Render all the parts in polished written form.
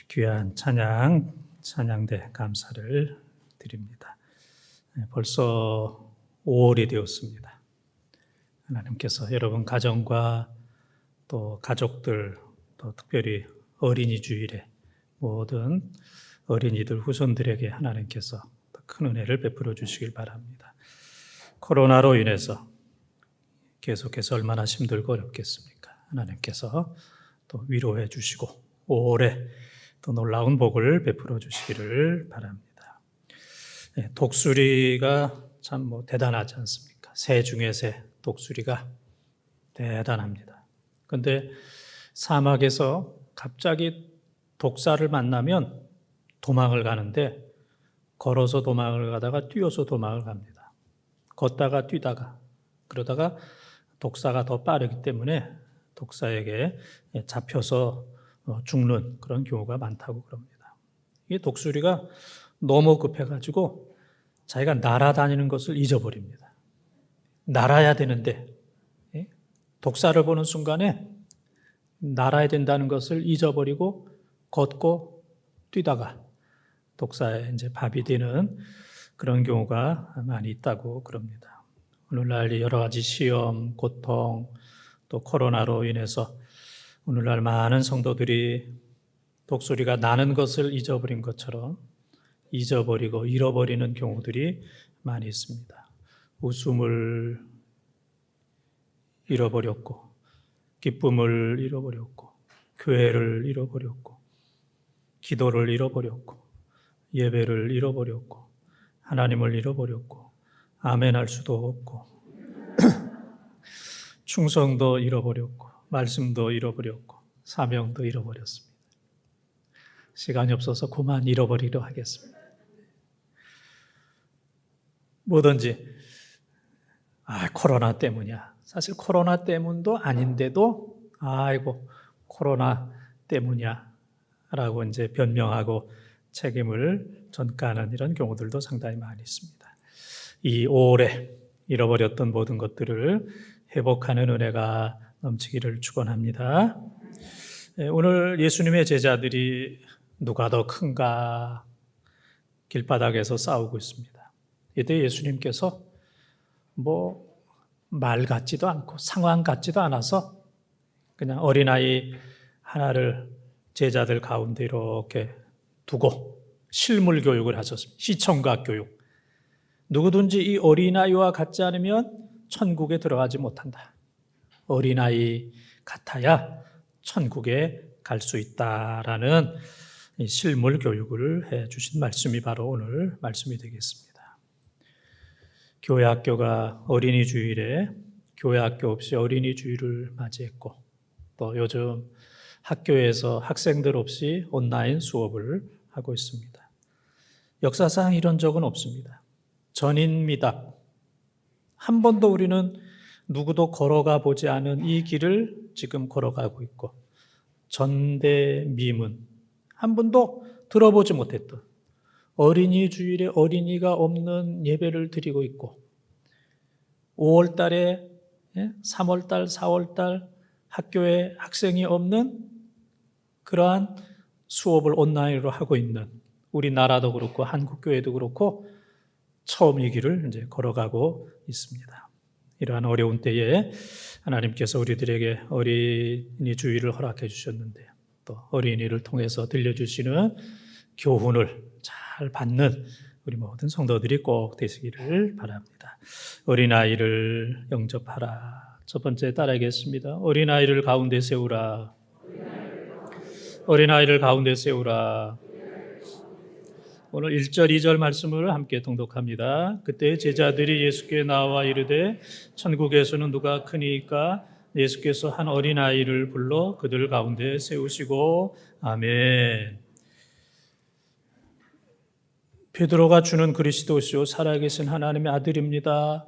귀한 찬양대 감사를 드립니다. 벌써 5월이 되었습니다. 하나님께서 여러분 가정과 또 가족들, 또 특별히 어린이 주일에 모든 어린이들 후손들에게 하나님께서 큰 은혜를 베풀어 주시길 바랍니다. 코로나로 인해서 계속해서 얼마나 힘들고 어렵겠습니까? 하나님께서 또 위로해 주시고 5월에 또 놀라운 복을 베풀어 주시기를 바랍니다. 독수리가 참 대단하지 않습니까? 새 중에 새 독수리가 대단합니다. 그런데 사막에서 갑자기 독사를 만나면 도망을 가는데 걸어서 도망을 가다가 뛰어서 도망을 갑니다. 걷다가 뛰다가 그러다가 독사가 더 빠르기 때문에 독사에게 잡혀서 죽는 그런 경우가 많다고 그럽니다. 이 독수리가 너무 급해가지고 자기가 날아다니는 것을 잊어버립니다. 날아야 되는데 독사를 보는 순간에 날아야 된다는 것을 잊어버리고 걷고 뛰다가 독사에 이제 밥이 되는 그런 경우가 많이 있다고 그럽니다. 오늘날 여러 가지 시험, 고통, 또 코로나로 인해서 오늘날 많은 성도들이 독수리가 나는 것을 잊어버린 것처럼 잊어버리고 잃어버리는 경우들이 많이 있습니다. 웃음을 잃어버렸고, 기쁨을 잃어버렸고, 교회를 잃어버렸고, 기도를 잃어버렸고, 예배를 잃어버렸고, 하나님을 잃어버렸고, 아멘할 수도 없고, 충성도 잃어버렸고, 말씀도 잃어버렸고, 사명도 잃어버렸습니다. 시간이 없어서 그만 잃어버리려 하겠습니다. 뭐든지 코로나 때문이야. 사실 코로나 때문도 아닌데도 아이고 코로나 때문이야 라고 이제 변명하고 책임을 전가하는 이런 경우들도 상당히 많이 있습니다. 이 5월에 잃어버렸던 모든 것들을 회복하는 은혜가 넘치기를 축원합니다. 오늘 예수님의 제자들이 누가 더 큰가 길바닥에서 싸우고 있습니다. 이때 예수님께서 말 같지도 않고 상황 같지도 않아서 그냥 어린아이 하나를 제자들 가운데 이렇게 두고 실물 교육을 하셨습니다. 시청각 교육. 누구든지 이 어린아이와 같지 않으면 천국에 들어가지 못한다. 어린아이 같아야 천국에 갈 수 있다라는 실물 교육을 해 주신 말씀이 바로 오늘 말씀이 되겠습니다. 교회 학교가 어린이 주일에 교회 학교 없이 어린이 주일을 맞이했고 또 요즘 학교에서 학생들 없이 온라인 수업을 하고 있습니다. 역사상 이런 적은 없습니다. 전인미답. 한 번도 우리는 누구도 걸어가 보지 않은 이 길을 지금 걸어가고 있고 전대미문. 한 번도 들어보지 못했던 어린이 주일에 어린이가 없는 예배를 드리고 있고 5월 달에 3월 달, 4월 달 학교에 학생이 없는 그러한 수업을 온라인으로 하고 있는 우리나라도 그렇고 한국교회도 그렇고 처음 이 길을 이제 걸어가고 있습니다. 이러한 어려운 때에 하나님께서 우리들에게 어린이 주일을 허락해 주셨는데 또 어린이를 통해서 들려주시는 교훈을 잘 받는 우리 모든 성도들이 꼭 되시기를 바랍니다. 어린아이를 영접하라. 첫 번째 따라하겠습니다. 어린아이를 가운데 세우라. 어린아이를 가운데 세우라. 오늘 1절, 2절 말씀을 함께 통독합니다. 그때 제자들이 예수께 나와 이르되 천국에서는 누가 크니까 예수께서 한 어린아이를 불러 그들 가운데 세우시고 아멘. 베드로가 주는 그리스도시요 살아계신 하나님의 아들입니다.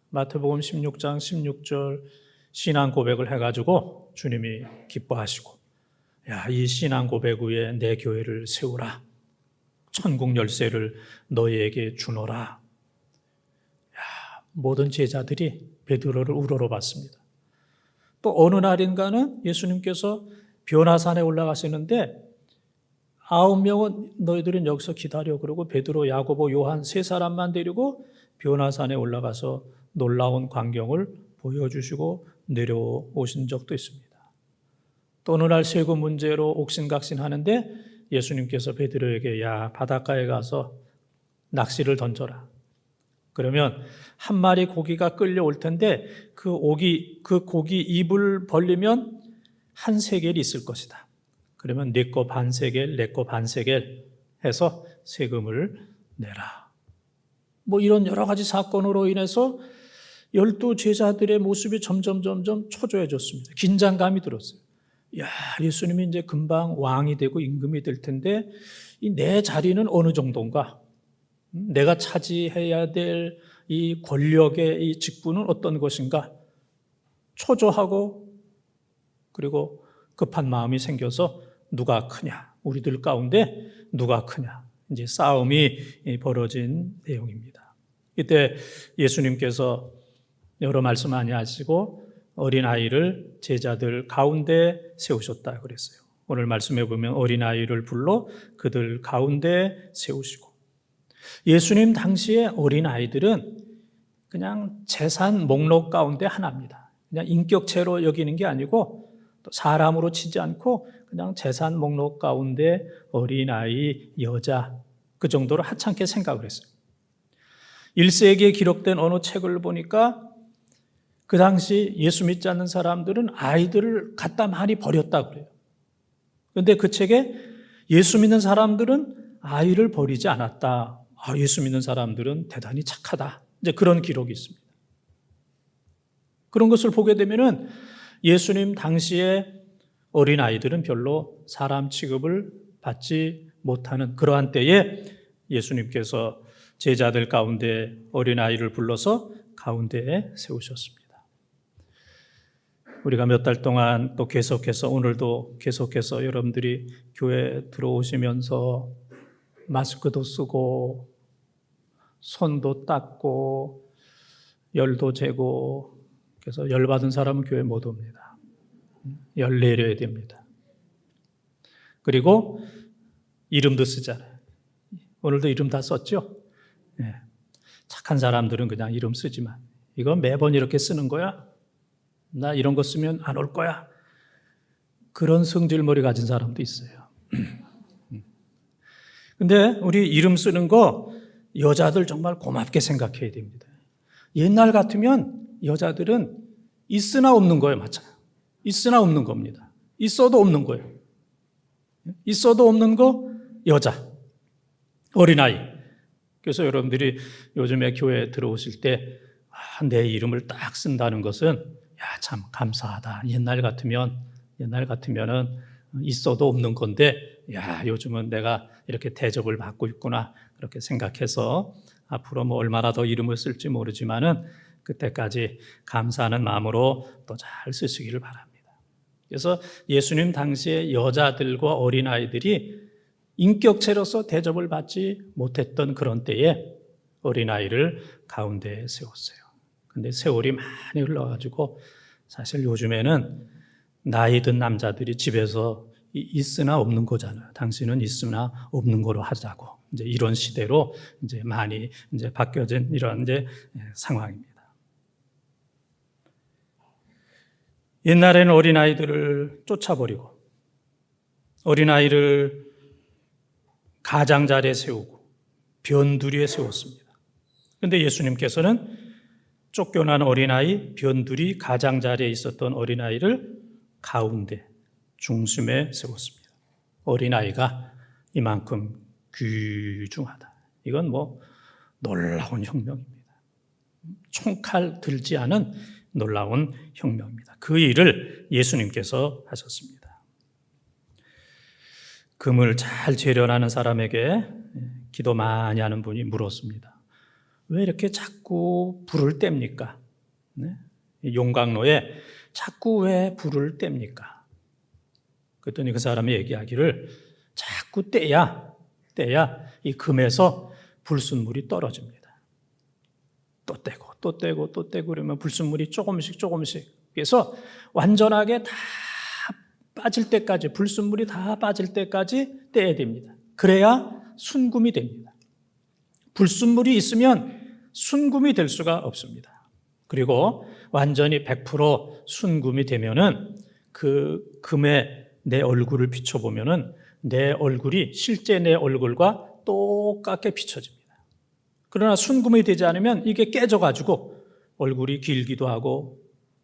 마태복음 16장 16절 신앙 고백을 해가지고 주님이 기뻐하시고 이 신앙 고백 위에 내 교회를 세우라. 천국 열쇠를 너희에게 주노라. 모든 제자들이 베드로를 우러러봤습니다. 또 어느 날인가는 예수님께서 변화산에 올라가시는데 9명은 너희들은 여기서 기다려. 그러고 베드로, 야고보, 요한 세 사람만 데리고 변화산에 올라가서 놀라운 광경을 보여주시고 내려오신 적도 있습니다. 또 어느 날 세금 문제로 옥신각신하는데 예수님께서 베드로에게 야, 바닷가에 가서 낚시를 던져라. 그러면 한 마리 고기가 끌려올 텐데 그 고기 입을 벌리면 한 세겔이 있을 것이다. 그러면 네 거 반 세겔, 내 거 반 세겔 해서 세금을 내라. 뭐 이런 여러 가지 사건으로 인해서 12 제자들의 모습이 점점 초조해졌습니다. 긴장감이 들었어요. 야, 예수님이 이제 금방 왕이 되고 임금이 될 텐데 이 내 자리는 어느 정도인가? 내가 차지해야 될 이 권력의 이 직분은 어떤 것인가? 초조하고 그리고 급한 마음이 생겨서 누가 크냐? 우리들 가운데 누가 크냐? 이제 싸움이 벌어진 내용입니다. 이때 예수님께서 여러 말씀 많이 하시고 어린아이를 제자들 가운데 세우셨다 그랬어요. 오늘 말씀해 보면 어린아이를 불러 그들 가운데 세우시고, 예수님 당시에 어린아이들은 그냥 재산 목록 가운데 하나입니다. 그냥 인격체로 여기는 게 아니고 또 사람으로 치지 않고 그냥 재산 목록 가운데 어린아이, 여자 그 정도로 하찮게 생각을 했어요. 1세기에 기록된 어느 책을 보니까 그 당시 예수 믿지 않는 사람들은 아이들을 갖다 많이 버렸다고 그래요. 그런데 그 책에 예수 믿는 사람들은 아이를 버리지 않았다. 예수 믿는 사람들은 대단히 착하다. 이제 그런 기록이 있습니다. 그런 것을 보게 되면은 예수님 당시에 어린아이들은 별로 사람 취급을 받지 못하는 그러한 때에 예수님께서 제자들 가운데 어린아이를 불러서 가운데에 세우셨습니다. 우리가 몇 달 동안 또 계속해서 오늘도 계속해서 여러분들이 교회 들어오시면서 마스크도 쓰고 손도 닦고 열도 재고, 그래서 열 받은 사람은 교회 못 옵니다. 열 내려야 됩니다. 그리고 이름도 쓰잖아요. 오늘도 이름 다 썼죠? 네. 착한 사람들은 그냥 이름 쓰지만 이거 매번 이렇게 쓰는 거야? 나 이런 거 쓰면 안 올 거야? 그런 성질머리 가진 사람도 있어요. 근데 우리 이름 쓰는 거 여자들 정말 고맙게 생각해야 됩니다. 옛날 같으면 여자들은 있으나 없는 거예요. 맞잖아요. 있으나 없는 겁니다. 있어도 없는 거예요. 있어도 없는 거 여자, 어린아이. 그래서 여러분들이 요즘에 교회에 들어오실 때 내 이름을 딱 쓴다는 것은 참 감사하다. 옛날 같으면은 있어도 없는 건데 요즘은 내가 이렇게 대접을 받고 있구나 그렇게 생각해서 앞으로 뭐 얼마나 더 이름을 쓸지 모르지만은 그때까지 감사하는 마음으로 또 잘 쓰시기를 바랍니다. 그래서 예수님 당시에 여자들과 어린아이들이 인격체로서 대접을 받지 못했던 그런 때에 어린아이를 가운데에 세웠어요. 근데 세월이 많이 흘러가지고 사실 요즘에는 나이 든 남자들이 집에서 있으나 없는 거잖아요. 당신은 있으나 없는 거로 하자고. 이제 이런 시대로 이제 많이 이제 바뀌어진 이런 이제 상황입니다. 옛날에는 어린아이들을 쫓아버리고 어린아이를 가장자리에 세우고 변두리에 세웠습니다. 그런데 예수님께서는 쫓겨난 어린아이, 변두리, 가장자리에 있었던 어린아이를 가운데 중심에 세웠습니다. 어린아이가 이만큼 귀중하다. 이건 뭐 놀라운 혁명입니다. 총칼 들지 않은 놀라운 혁명입니다. 그 일을 예수님께서 하셨습니다. 금을 잘 재련하는 사람에게 기도 많이 하는 분이 물었습니다. 왜 이렇게 자꾸 불을 뗍니까? 용광로에 자꾸 왜 불을 뗍니까? 그랬더니 그 사람이 얘기하기를 자꾸 떼야 이 금에서 불순물이 떨어집니다. 또 떼고 그러면 불순물이 조금씩 그래서 완전하게 다 빠질 때까지, 불순물이 다 빠질 때까지 떼야 됩니다. 그래야 순금이 됩니다. 불순물이 있으면 순금이 될 수가 없습니다. 그리고 완전히 100% 순금이 되면은 그 금에 내 얼굴을 비춰보면은 내 얼굴이 실제 내 얼굴과 똑같게 비춰집니다. 그러나 순금이 되지 않으면 이게 깨져가지고 얼굴이 길기도 하고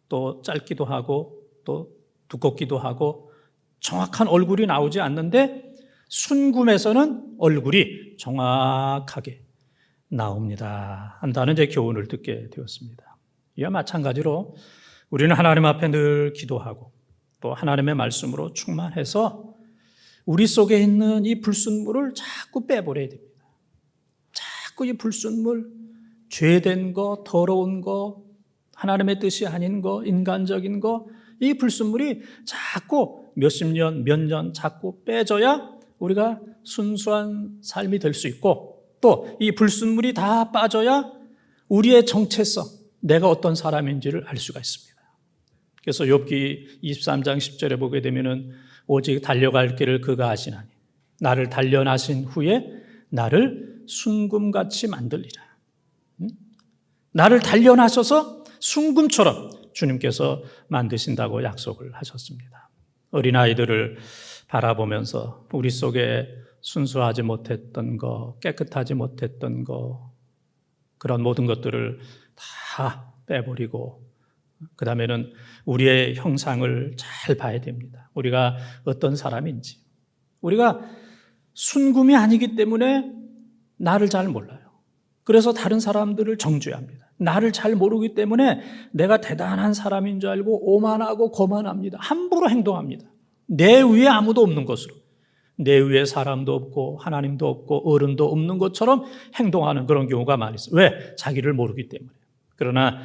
또 짧기도 하고 또 두껍기도 하고 정확한 얼굴이 나오지 않는데 순금에서는 얼굴이 정확하게 나옵니다. 한다는 제 교훈을 듣게 되었습니다. 이와 마찬가지로 우리는 하나님 앞에 늘 기도하고 또 하나님의 말씀으로 충만해서 우리 속에 있는 이 불순물을 자꾸 빼버려야 됩니다. 자꾸 이 불순물, 죄된 거, 더러운 거, 하나님의 뜻이 아닌 거, 인간적인 거, 이 불순물이 자꾸 몇십 년, 몇 년 자꾸 빼져야 우리가 순수한 삶이 될 수 있고 또 이 불순물이 다 빠져야 우리의 정체성, 내가 어떤 사람인지를 알 수가 있습니다. 그래서 욥기 23장 10절에 보게 되면은 오직 달려갈 길을 그가 아시나니 나를 단련하신 후에 나를 순금같이 만들리라. 나를 단련하셔서 순금처럼 주님께서 만드신다고 약속을 하셨습니다. 어린아이들을 바라보면서 우리 속에 순수하지 못했던 거, 깨끗하지 못했던 거, 그런 모든 것들을 다 빼버리고 그 다음에는 우리의 형상을 잘 봐야 됩니다. 우리가 어떤 사람인지. 우리가 순금이 아니기 때문에 나를 잘 몰라요. 그래서 다른 사람들을 정죄합니다. 나를 잘 모르기 때문에 내가 대단한 사람인 줄 알고 오만하고 거만합니다. 함부로 행동합니다. 내 위에 아무도 없는 것으로. 내 위에 사람도 없고 하나님도 없고 어른도 없는 것처럼 행동하는 그런 경우가 많이 있어요. 왜? 자기를 모르기 때문에. 그러나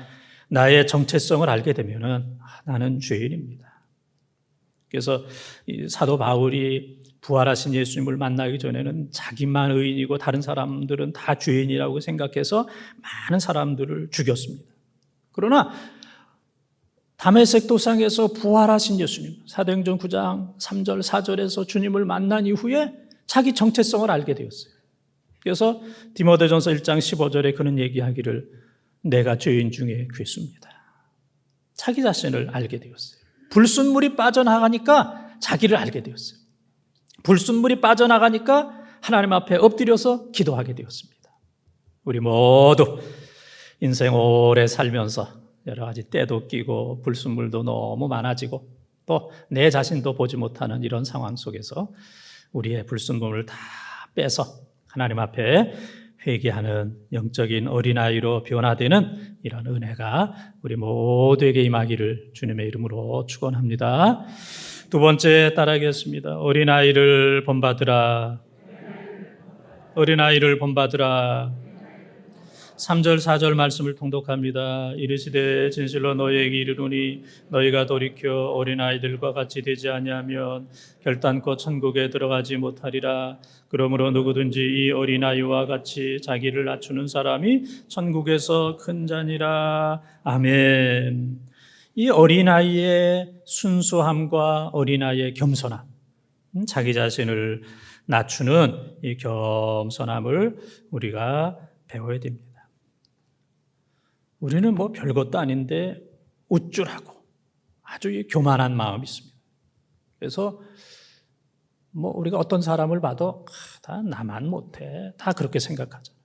나의 정체성을 알게 되면은 나는 죄인입니다. 그래서 사도 바울이 부활하신 예수님을 만나기 전에는 자기만 의인이고 다른 사람들은 다 죄인이라고 생각해서 많은 사람들을 죽였습니다. 그러나 다메섹 도상에서 부활하신 예수님, 사도행전 9장 3절 4절에서 주님을 만난 이후에 자기 정체성을 알게 되었어요. 그래서 디모데전서 1장 15절에 그는 얘기하기를 내가 죄인 중에 괴수입니다. 자기 자신을 알게 되었어요. 불순물이 빠져나가니까 자기를 알게 되었어요. 불순물이 빠져나가니까 하나님 앞에 엎드려서 기도하게 되었습니다. 우리 모두 인생 오래 살면서 여러 가지 때도 끼고 불순물도 너무 많아지고 또 내 자신도 보지 못하는 이런 상황 속에서 우리의 불순물을 다 빼서 하나님 앞에 회개하는 영적인 어린아이로 변화되는 이런 은혜가 우리 모두에게 임하기를 주님의 이름으로 축원합니다. 두 번째 따라하겠습니다. 어린아이를 본받으라. 어린아이를 본받으라. 3절 4절 말씀을 통독합니다. 이르시되 진실로 너희에게 이르노니 너희가 돌이켜 어린아이들과 같이 되지 아니하면 결단코 천국에 들어가지 못하리라. 그러므로 누구든지 이 어린아이와 같이 자기를 낮추는 사람이 천국에서 큰 자니라. 아멘. 이 어린아이의 순수함과 어린아이의 겸손함, 자기 자신을 낮추는 이 겸손함을 우리가 배워야 됩니다. 우리는 뭐 별것도 아닌데 우쭐하고 아주 교만한 마음이 있습니다. 그래서 뭐 우리가 어떤 사람을 봐도 다 나만 못해, 다 그렇게 생각하잖아요.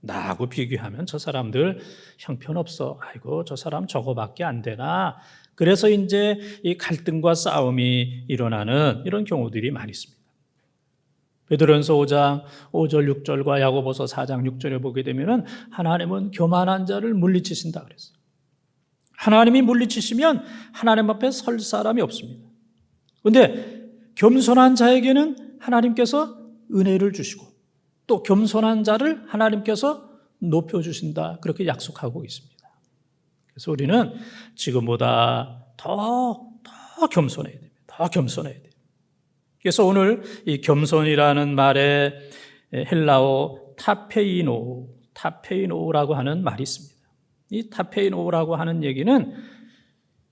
나하고 비교하면 저 사람들 형편없어. 아이고 저 사람 저거밖에 안 되나. 그래서 이제 이 갈등과 싸움이 일어나는 이런 경우들이 많이 있습니다. 베드로전서 5장 5절 6절과 야고보서 4장 6절에 보게 되면은 하나님은 교만한 자를 물리치신다 그랬어요. 하나님이 물리치시면 하나님 앞에 설 사람이 없습니다. 그런데 겸손한 자에게는 하나님께서 은혜를 주시고 또 겸손한 자를 하나님께서 높여주신다 그렇게 약속하고 있습니다. 그래서 우리는 지금보다 더 겸손해야 됩니다. 더 겸손해야 돼요. 그래서 오늘 이 겸손이라는 말에 헬라어 타페이노라고 하는 말이 있습니다. 이 타페이노라고 하는 얘기는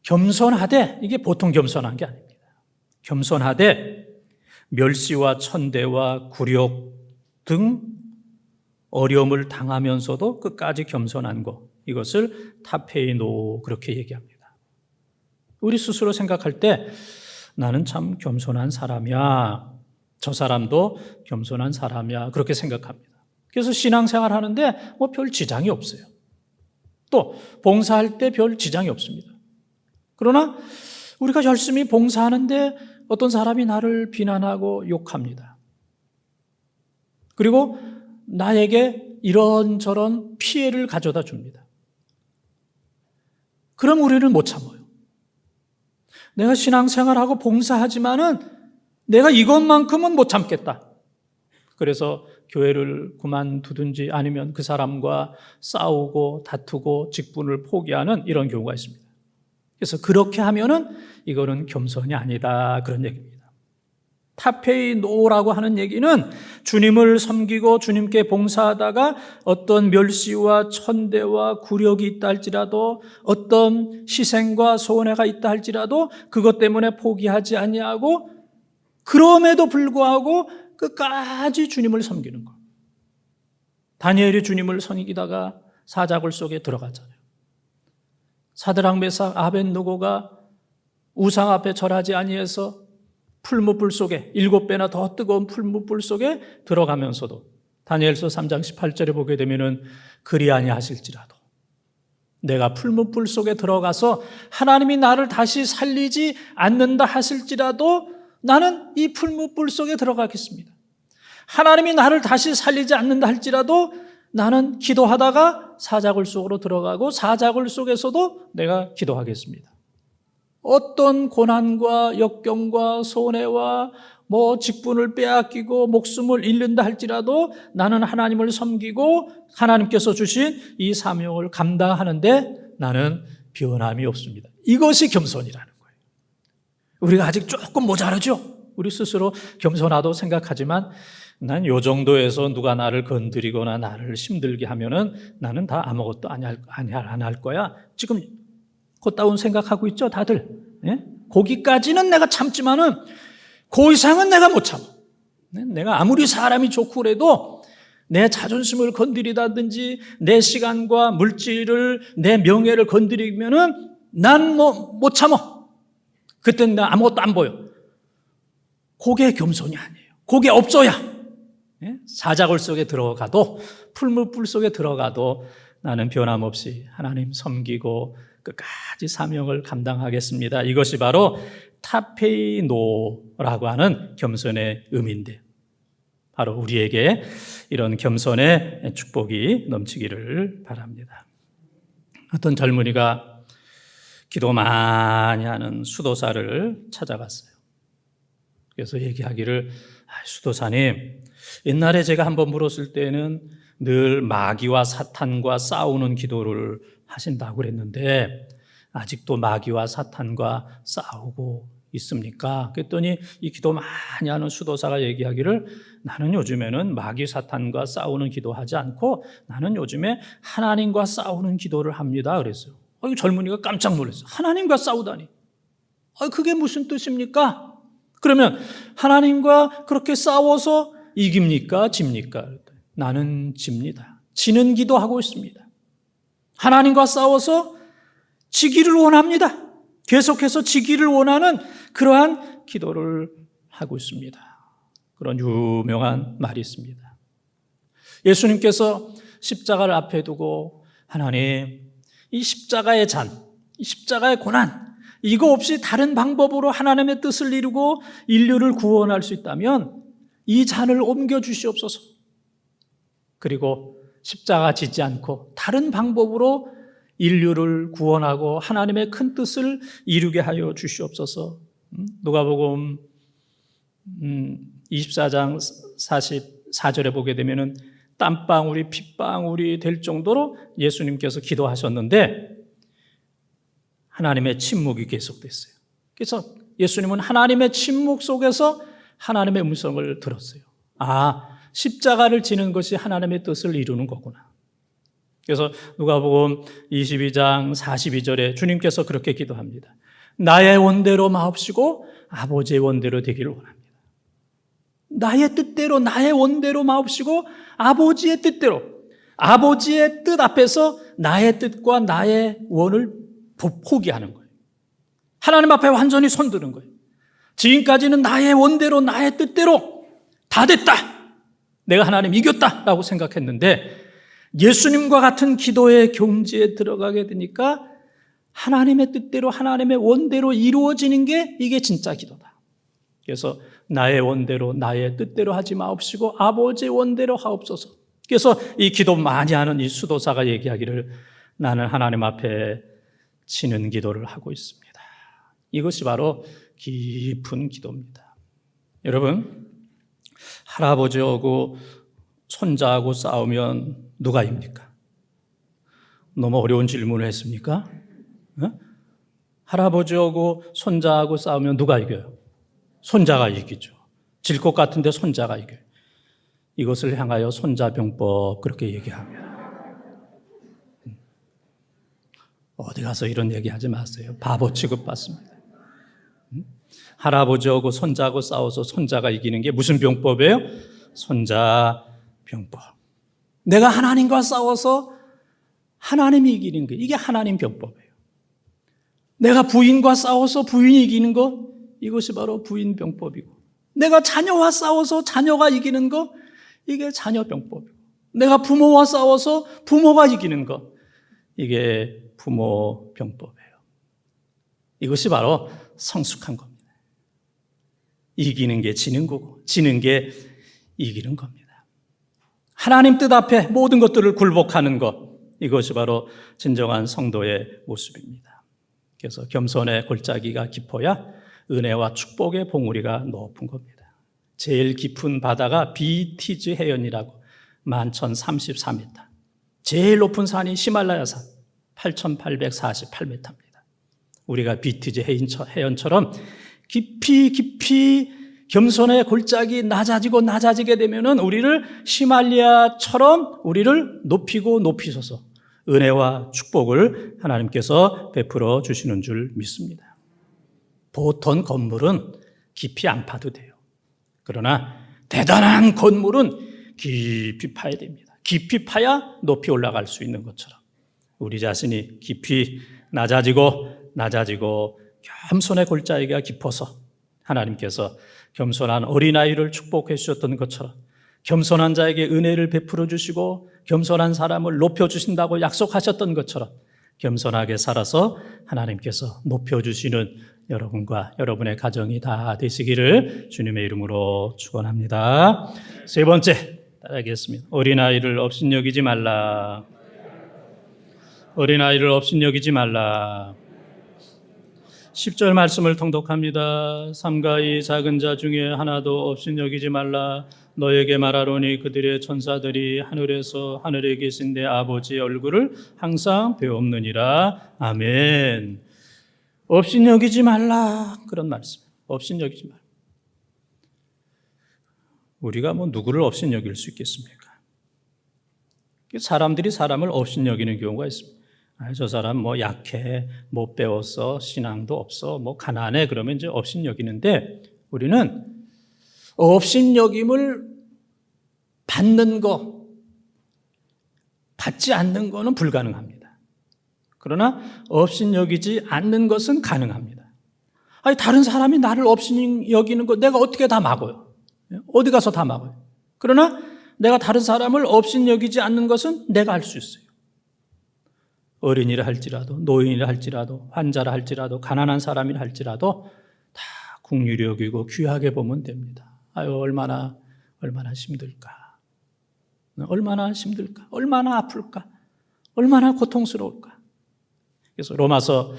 겸손하되 이게 보통 겸손한 게 아닙니다. 겸손하되 멸시와 천대와 굴욕 등 어려움을 당하면서도 끝까지 겸손한 것, 이것을 타페이노 그렇게 얘기합니다. 우리 스스로 생각할 때 나는 참 겸손한 사람이야, 저 사람도 겸손한 사람이야, 그렇게 생각합니다. 그래서 신앙생활 하는데 별 지장이 없어요. 또 봉사할 때 별 지장이 없습니다. 그러나 우리가 열심히 봉사하는데 어떤 사람이 나를 비난하고 욕합니다. 그리고 나에게 이런저런 피해를 가져다 줍니다. 그럼 우리는 못 참아요. 내가 신앙생활하고 봉사하지만은 내가 이것만큼은 못 참겠다. 그래서 교회를 그만두든지 아니면 그 사람과 싸우고 다투고 직분을 포기하는 이런 경우가 있습니다. 그래서 그렇게 하면은 이거는 겸손이 아니다, 그런 얘기입니다. 타페이노라고 하는 얘기는 주님을 섬기고 주님께 봉사하다가 어떤 멸시와 천대와 굴욕이 있다 할지라도 어떤 희생과 손해가 있다 할지라도 그것 때문에 포기하지 아니하고 그럼에도 불구하고 끝까지 주님을 섬기는 것. 다니엘이 주님을 섬기다가 사자굴 속에 들어가잖아요. 사드락 메삭 아벳느고가 우상 앞에 절하지 아니해서 풀무불 속에 7배나 더 뜨거운 풀무불 속에 들어가면서도 다니엘서 3장 18절에 보게 되면은 그리 아니하실지라도 내가 풀무불 속에 들어가서 하나님이 나를 다시 살리지 않는다 하실지라도 나는 이 풀무불 속에 들어가겠습니다. 하나님이 나를 다시 살리지 않는다 할지라도 나는 기도하다가 사자굴 속으로 들어가고 사자굴 속에서도 내가 기도하겠습니다. 어떤 고난과 역경과 손해와 직분을 빼앗기고 목숨을 잃는다 할지라도 나는 하나님을 섬기고 하나님께서 주신 이 사명을 감당하는데 나는 변함이 없습니다. 이것이 겸손이라는 거예요. 우리가 아직 조금 모자라죠? 우리 스스로 겸손하다고 생각하지만 난 요 정도에서 누가 나를 건드리거나 나를 힘들게 하면은 나는 다 아무것도 안 할 거야. 지금 곧다운 생각하고 있죠, 다들? 예? 거기까지는 내가 참지만은 그 이상은 내가 못 참아. 내가 아무리 사람이 좋고 그래도 내 자존심을 건드리다든지 내 시간과 물질을 내 명예를 건드리면은 난 못 참아. 그때는 내가 아무것도 안 보여. 그게 겸손이 아니에요. 그게 없어야. 사자굴 속에 들어가도 풀무불 속에 들어가도 나는 변함없이 하나님 섬기고 끝까지 사명을 감당하겠습니다. 이것이 바로 타페이노라고 하는 겸손의 의미인데 바로 우리에게 이런 겸손의 축복이 넘치기를 바랍니다. 어떤 젊은이가 기도 많이 하는 수도사를 찾아갔어요. 그래서 얘기하기를 수도사님, 옛날에 제가 한번 물었을 때는 늘 마귀와 사탄과 싸우는 기도를 하신다고 그랬는데 아직도 마귀와 사탄과 싸우고 있습니까? 그랬더니 이 기도 많이 하는 수도사가 얘기하기를 나는 요즘에는 마귀 사탄과 싸우는 기도하지 않고 나는 요즘에 하나님과 싸우는 기도를 합니다. 그랬어요. 이 젊은이가 깜짝 놀랐어요. 하나님과 싸우다니. 그게 무슨 뜻입니까? 그러면 하나님과 그렇게 싸워서 이깁니까? 집니까? 나는 집니다. 지는 기도하고 있습니다. 하나님과 싸워서 지기를 원합니다. 계속해서 지기를 원하는 그러한 기도를 하고 있습니다. 그런 유명한 말이 있습니다. 예수님께서 십자가를 앞에 두고 하나님, 이 십자가의 잔, 이 십자가의 고난, 이거 없이 다른 방법으로 하나님의 뜻을 이루고 인류를 구원할 수 있다면 이 잔을 옮겨 주시옵소서. 그리고 십자가 지지 않고 다른 방법으로 인류를 구원하고 하나님의 큰 뜻을 이루게 하여 주시옵소서. 누가복음 24장 44절에 보게 되면은 땀방울이 핏방울이 될 정도로 예수님께서 기도하셨는데 하나님의 침묵이 계속됐어요. 그래서 예수님은 하나님의 침묵 속에서 하나님의 음성을 들었어요. 십자가를 지는 것이 하나님의 뜻을 이루는 거구나. 그래서 누가복음 22장 42절에 주님께서 그렇게 기도합니다. 나의 원대로 마옵시고 아버지의 원대로 되기를 원합니다. 나의 뜻대로, 나의 원대로 마옵시고 아버지의 뜻대로, 아버지의 뜻 앞에서 나의 뜻과 나의 원을 포기하는 거예요. 하나님 앞에 완전히 손드는 거예요. 지금까지는 나의 원대로, 나의 뜻대로 다 됐다, 내가 하나님 이겼다라고 생각했는데 예수님과 같은 기도의 경지에 들어가게 되니까 하나님의 뜻대로, 하나님의 원대로 이루어지는 게 이게 진짜 기도다. 그래서 나의 원대로, 나의 뜻대로 하지 마옵시고 아버지의 원대로 하옵소서. 그래서 이 기도 많이 하는 이 수도사가 얘기하기를 나는 하나님 앞에 치는 기도를 하고 있습니다. 이것이 바로 깊은 기도입니다. 여러분, 할아버지하고 손자하고 싸우면 누가 이깁니까? 너무 어려운 질문을 했습니까? 할아버지하고 손자하고 싸우면 누가 이겨요? 손자가 이기죠. 질 것 같은데 손자가 이겨요. 이것을 향하여 손자병법 그렇게 얘기합니다. 어디 가서 이런 얘기하지 마세요. 바보 취급받습니다. 할아버지하고 손자하고 싸워서 손자가 이기는 게 무슨 병법이에요? 손자병법. 내가 하나님과 싸워서 하나님이 이기는 거, 이게 하나님 병법이에요. 내가 부인과 싸워서 부인이 이기는 거, 이것이 바로 부인 병법이고, 내가 자녀와 싸워서 자녀가 이기는 거, 이게 자녀 병법이고, 내가 부모와 싸워서 부모가 이기는 거, 이게 부모 병법이에요. 이것이 바로 성숙한 겁니다. 이기는 게 지는 거고 지는 게 이기는 겁니다. 하나님 뜻 앞에 모든 것들을 굴복하는 것, 이것이 바로 진정한 성도의 모습입니다. 그래서 겸손의 골짜기가 깊어야 은혜와 축복의 봉우리가 높은 겁니다. 제일 깊은 바다가 비티즈 해연이라고 11,034m, 제일 높은 산이 히말라야산 8,848m입니다. 우리가 비티즈 해연처럼 깊이 겸손의 골짜기 낮아지게 되면은 우리를 히말라야처럼 우리를 높이고 높이셔서 은혜와 축복을 하나님께서 베풀어 주시는 줄 믿습니다. 보통 건물은 깊이 안 파도 돼요. 그러나 대단한 건물은 깊이 파야 됩니다. 깊이 파야 높이 올라갈 수 있는 것처럼 우리 자신이 깊이 낮아지고 겸손의 골짜기가 깊어서 하나님께서 겸손한 어린아이를 축복해 주셨던 것처럼 겸손한 자에게 은혜를 베풀어 주시고 겸손한 사람을 높여 주신다고 약속하셨던 것처럼 겸손하게 살아서 하나님께서 높여 주시는 여러분과 여러분의 가정이 다 되시기를 주님의 이름으로 축원합니다. 세 번째 따라하겠습니다. 어린아이를 업신여기지 말라. 어린아이를 업신여기지 말라. 10절 말씀을 통독합니다. 삼가 이 작은 자 중에 하나도 업신여기지 말라. 너에게 말하노니 그들의 천사들이 하늘에서 하늘에 계신 내 아버지의 얼굴을 항상 배옵느니라. 아멘. 업신여기지 말라. 그런 말씀. 업신여기지 말라. 우리가 누구를 업신여길 수 있겠습니까? 사람들이 사람을 업신여기는 경우가 있습니다. 저 사람 약해, 못 배웠어, 신앙도 없어, 가난해, 그러면 이제 업신여기는데 우리는 업신여김을 받는 거, 받지 않는 거는 불가능합니다. 그러나 업신여기지 않는 것은 가능합니다. 아니, 다른 사람이 나를 업신여기는 거 내가 어떻게 다 막아요? 어디 가서 다 막아요? 그러나 내가 다른 사람을 업신여기지 않는 것은 내가 할 수 있어요. 어린이라 할지라도, 노인이라 할지라도, 환자라 할지라도, 가난한 사람이라 할지라도 다 긍휼히 여기고 귀하게 보면 됩니다. 아유, 얼마나 힘들까? 얼마나 힘들까? 얼마나 아플까? 얼마나 고통스러울까? 그래서 로마서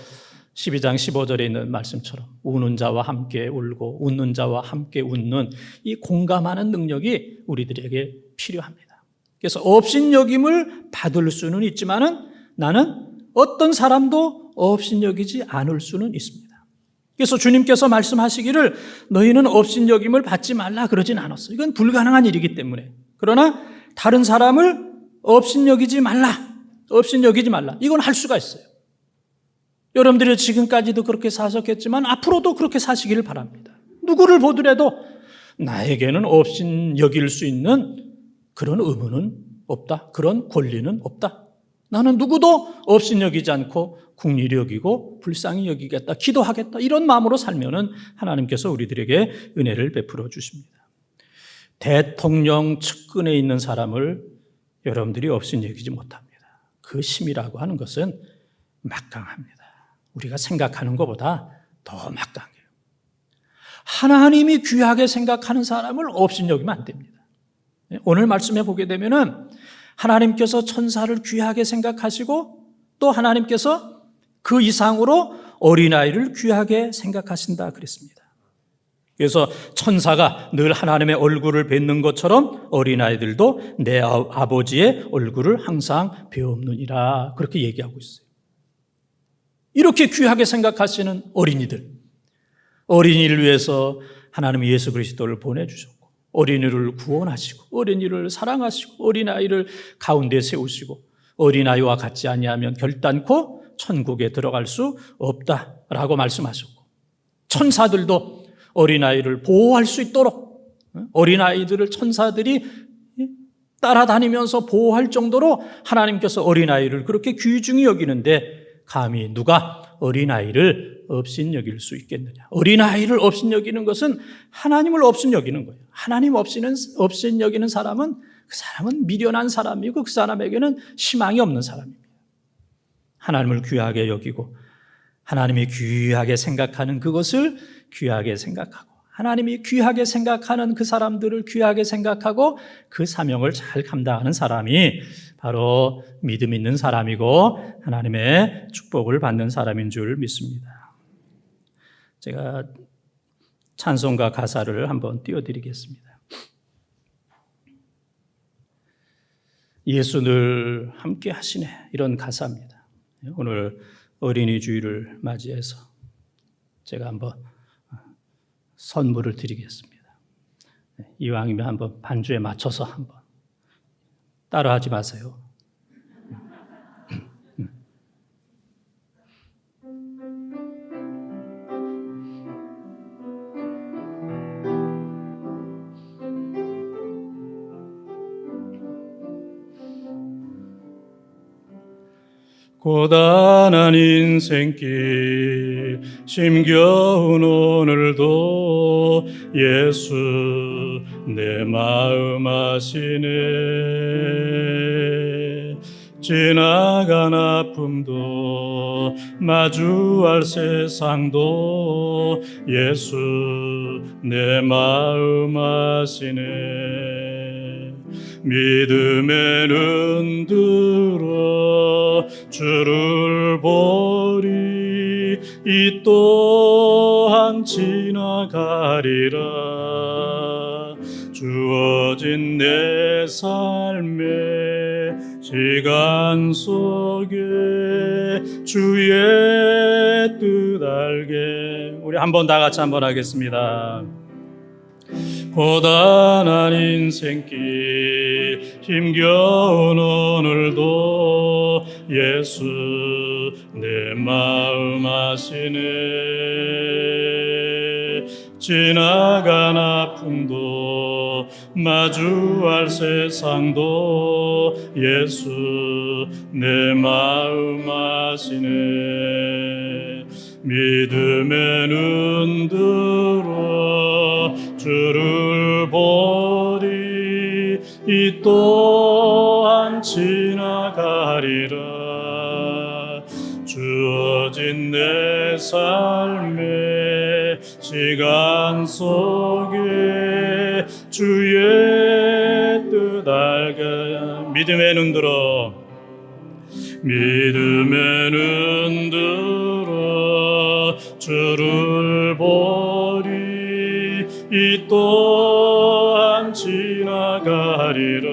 12장 15절에 있는 말씀처럼 우는 자와 함께 울고 웃는 자와 함께 웃는 이 공감하는 능력이 우리들에게 필요합니다. 그래서 업신여김을 받을 수는 있지만은 나는 어떤 사람도 업신여기지 않을 수는 있습니다. 그래서 주님께서 말씀하시기를 너희는 업신여김을 받지 말라 그러진 않았어요. 이건 불가능한 일이기 때문에. 그러나 다른 사람을 업신여기지 말라. 이건 할 수가 있어요. 여러분들이 지금까지도 그렇게 사셨겠지만 앞으로도 그렇게 사시기를 바랍니다. 누구를 보더라도 나에게는 업신 여길 수 있는 그런 의무는 없다. 그런 권리는 없다. 나는 누구도 업신 여기지 않고 국리를 여기고 불쌍히 여기겠다. 기도하겠다. 이런 마음으로 살면은 하나님께서 우리들에게 은혜를 베풀어 주십니다. 대통령 측근에 있는 사람을 여러분들이 업신 여기지 못합니다. 그 심이라고 하는 것은 막강합니다. 우리가 생각하는 것보다 더 막강해요. 하나님이 귀하게 생각하는 사람을 업신 여기면 안 됩니다. 오늘 말씀에 보게 되면은 하나님께서 천사를 귀하게 생각하시고 또 하나님께서 그 이상으로 어린아이를 귀하게 생각하신다 그랬습니다. 그래서 천사가 늘 하나님의 얼굴을 뵙는 것처럼 어린아이들도 내 아버지의 얼굴을 항상 배옵느니라 그렇게 얘기하고 있어요. 이렇게 귀하게 생각하시는 어린이들, 어린이를 위해서 하나님이 예수 그리스도를 보내주셨고 어린이를 구원하시고 어린이를 사랑하시고 어린아이를 가운데 세우시고 어린아이와 같지 아니하면 결단코 천국에 들어갈 수 없다라고 말씀하셨고 천사들도 어린아이를 보호할 수 있도록 어린아이들을 천사들이 따라다니면서 보호할 정도로 하나님께서 어린아이를 그렇게 귀중히 여기는데 감히 누가 어린아이를 업신여길 수 있겠느냐. 어린아이를 업신여기는 것은 하나님을 업신여기는 거예요. 하나님 업신여기는 사람은 그 사람은 미련한 사람이고 그 사람에게는 희망이 없는 사람입니다. 하나님을 귀하게 여기고 하나님이 귀하게 생각하는 그것을 귀하게 생각하고 하나님이 귀하게 생각하는 그 사람들을 귀하게 생각하고 그 사명을 잘 감당하는 사람이 바로 믿음 있는 사람이고 하나님의 축복을 받는 사람인 줄 믿습니다. 제가 찬송가 가사를 한번 띄워드리겠습니다. 예수 늘 함께 하시네 이런 가사입니다. 오늘 어린이 주일을 맞이해서 제가 한번 선물을 드리겠습니다. 이왕이면 한번 반주에 맞춰서 한번 따라하지 마세요. 고단한 인생길 힘겨운 오늘도 예수 내 마음 아시네. 지나간 아픔도 마주할 세상도 예수 내 마음 아시네. 믿음의 눈 들어 주를 보리 이 또한 지나가리라. 주어진 내 삶의 시간 속에 주의 뜻 알게. 우리 한번 다 같이 한번 하겠습니다. 고단한 인생길 힘겨운 오늘도 예수 내 마음 아시네. 지나간 아픔도 마주할 세상도 예수 내 마음 아시네. 믿음의 눈 들어 주를 보리 이 또한 지나가리라. 주어진 내 삶의 시간 속에 주의 뜻 알게. 믿음의 눈 들어 믿음의 눈 들어 주를 보리 이 또한 지나가리라.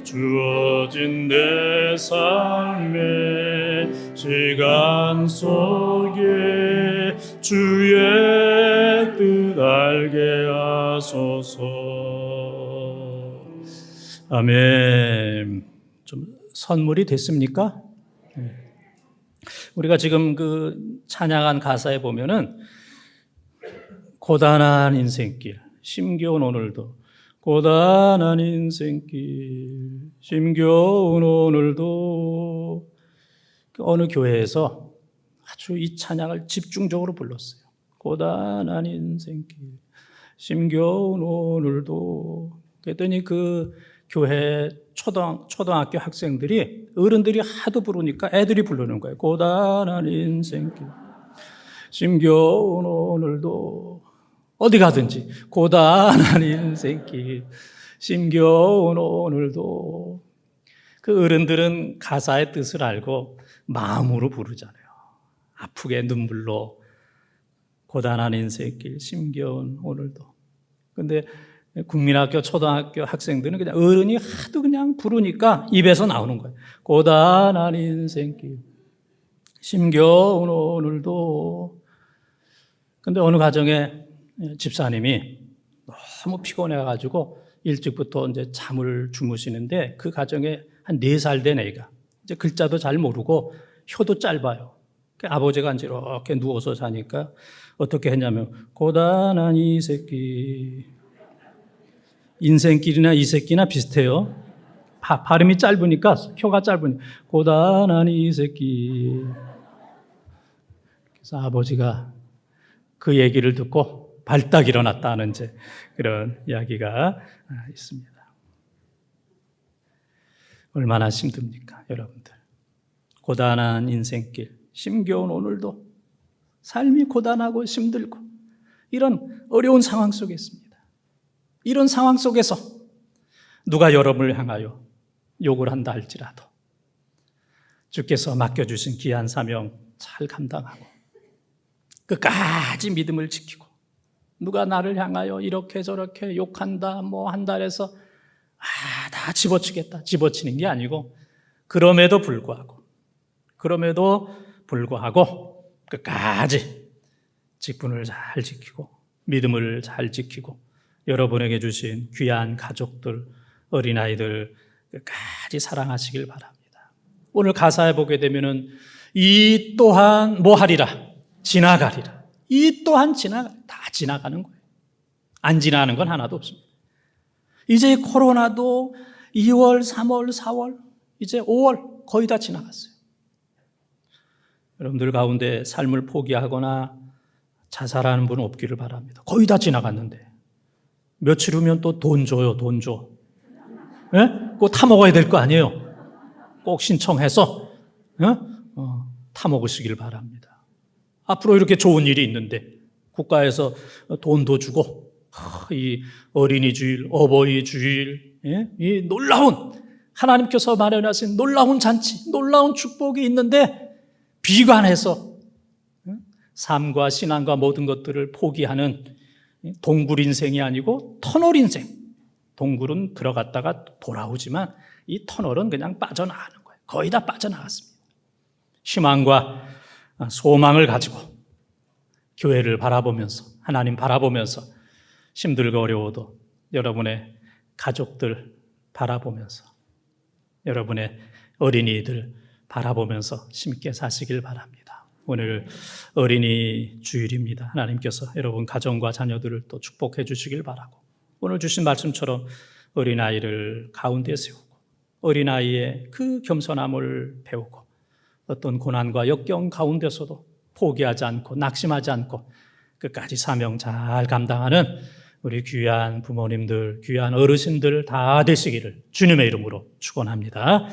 주어진 내 삶의 시간 속에 주의 뜻 알게 하소서. 아멘. 좀 선물이 됐습니까? 네. 우리가 지금 그 찬양한 가사에 보면은 고단한 인생길, 심겨운 오늘도, 고단한 인생길, 심겨운 오늘도, 어느 교회에서 아주 이 찬양을 집중적으로 불렀어요. 고단한 인생길, 심겨운 오늘도. 그랬더니 그 교회 초등학교 학생들이, 어른들이 하도 부르니까 애들이 부르는 거예요. 고단한 인생길, 심겨운 오늘도. 어디 가든지 고단한 인생길, 심겨운 오늘도. 그 어른들은 가사의 뜻을 알고 마음으로 부르잖아요. 아프게 눈물로 고단한 인생길, 심겨운 오늘도. 근데 국민학교, 초등학교 학생들은 그냥 어른이 하도 그냥 부르니까 입에서 나오는 거예요. 고단한 인생길, 심겨운 오늘도. 근데 어느 가정에 집사님이 너무 피곤해가지고 일찍부터 이제 잠을 주무시는데, 그 가정에 한 4살 된 애가 이제 글자도 잘 모르고 혀도 짧아요. 아버지가 이제 이렇게 누워서 자니까 어떻게 했냐면, 고단한 이 새끼. 인생길이나 이 새끼나 비슷해요. 발음이 짧으니까, 혀가 짧으니까 고단한 이 새끼. 그래서 아버지가 그 얘기를 듣고 발딱 일어났다는 이제 그런 이야기가 있습니다. 얼마나 힘듭니까, 여러분들? 고단한 인생길, 심겨운 오늘도. 삶이 고단하고 힘들고 이런 어려운 상황 속에 있습니다. 이런 상황 속에서 누가 여러분을 향하여 욕을 한다 할지라도 주께서 맡겨주신 귀한 사명 잘 감당하고 끝까지 믿음을 지키고, 누가 나를 향하여 이렇게 저렇게 욕한다 뭐 한다 해서 다 집어치겠다, 집어치는 게 아니고, 그럼에도 불구하고 끝까지 직분을 잘 지키고 믿음을 잘 지키고, 여러분에게 주신 귀한 가족들, 어린아이들 끝까지 사랑하시길 바랍니다. 오늘 가사에 보게 되면은 이 또한 뭐 하리라? 지나가리라. 이 또한 다 지나가는 거예요. 안 지나가는 건 하나도 없습니다. 이제 코로나도 2월, 3월, 4월, 이제 5월 거의 다 지나갔어요. 여러분들 가운데 삶을 포기하거나 자살하는 분은 없기를 바랍니다. 거의 다 지나갔는데 며칠 후면 또 돈 줘요, 돈 줘. 예? 그거 타먹어야 될 거 아니에요. 꼭 신청해서 타먹으시길 바랍니다. 앞으로 이렇게 좋은 일이 있는데 국가에서 돈도 주고, 이 어린이 주일, 어버이 주일, 이 놀라운 하나님께서 마련하신 놀라운 잔치, 놀라운 축복이 있는데 비관해서 삶과 신앙과 모든 것들을 포기하는 동굴 인생이 아니고 터널 인생. 동굴은 들어갔다가 돌아오지만 이 터널은 그냥 빠져나가는 거예요. 거의 다 빠져나갔습니다. 희망과 소망을 가지고 교회를 바라보면서, 하나님 바라보면서, 힘들고 어려워도 여러분의 가족들 바라보면서, 여러분의 어린이들 바라보면서 힘있게 사시길 바랍니다. 오늘 어린이 주일입니다. 하나님께서 여러분 가정과 자녀들을 또 축복해 주시길 바라고, 오늘 주신 말씀처럼 어린아이를 가운데 세우고 어린아이의 그 겸손함을 배우고, 어떤 고난과 역경 가운데서도 포기하지 않고 낙심하지 않고 끝까지 사명 잘 감당하는 우리 귀한 부모님들, 귀한 어르신들 다 되시기를 주님의 이름으로 축원합니다.